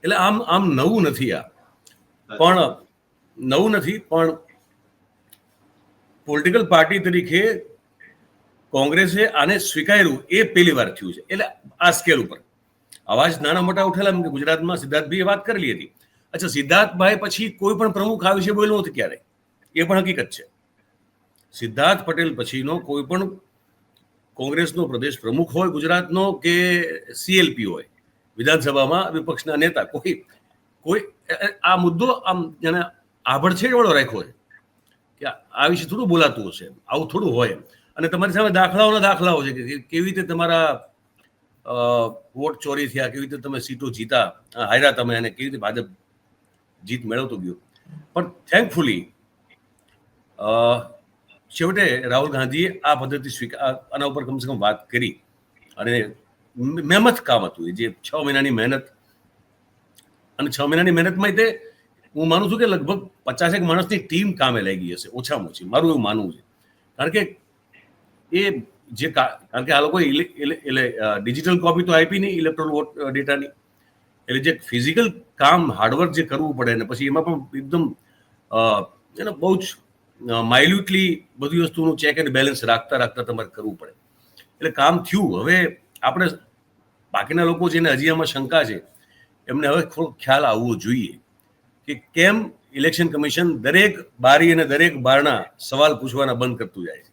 એટલે આમ નવું નથી આ, પણ નવું નથી, પણ પોલિટિકલ પાર્ટી તરીકે કોંગ્રેસે આને સ્વીકાર્યું એ પહેલી વાર થયું છે. એટલે આ સ્કેલ ઉપર અવાજ નાના મોટા ઉઠેલા. ગુજરાતમાં સિદ્ધાર્થભાઈએ વાત કરેલી હતી. અચ્છા, સિદ્ધાર્થભાઈ પછી કોઈ પણ પ્રમુખ આ વિશે બોલ્યો નથી ક્યારે, એ પણ હકીકત છે. સિદ્ધાર્થ પટેલ પછીનો કોઈ પણ કોંગ્રેસનો પ્રદેશ પ્રમુખ હોય ગુજરાતનો કે સીએલપી હોય વિધાનસભામાં વિપક્ષના નેતા, કોઈ આ મુદ્દો આમ જેને આભડછેડ વાળો રાખ્યો છે કે આ વિશે થોડું બોલાતું હશે, આવું થોડું હોય. અને તમારી સામે દાખલાઓ છે કે કેવી રીતે તમારા વોટ ચોરી થયા, કેવી રીતે તમે સીટો હાર્યા તમે, અને કેવી રીતે ભાજપ જીત મેળવતું ગયું. પણ થેન્કફુલી છેવટે રાહુલ ગાંધીએ આ પદ્ધતિ આના ઉપર કમસે કમ વાત કરી, અને મહેનત કામ હતું જે 6 મહિનાની મહેનત. અને 6 મહિનાની મહેનતમાં તે હું માનું છું કે લગભગ 50 માણસની ટીમ કામે લાગી હશે ઓછામાં ઓછી, મારું એવું માનવું છે. કારણ કે આ લોકોએ ડિજિટલ કોપી તો આપી નહીં ઇલેક્ટ્રોલ વોટ ડેટાની, એટલે જે ફિઝિકલ કામ હાર્ડવર્ક જે કરવું પડે ને પછી એમાં પણ એકદમ બહુ જ માઇલ્યુટલી બધી વસ્તુનું ચેક એન્ડ બેલેન્સ રાખતા તમારે કરવું પડે. એટલે કામ થયું. હવે આપણે બાકીના લોકો જેને હજી આમાં શંકા છે એમને હવે થોડો ખ્યાલ આવવો જોઈએ કે કેમ ઇલેક્શન કમિશન દરેક બારી અને દરેક બારણા સવાલ પૂછવાના બંધ કરતું જાય છે.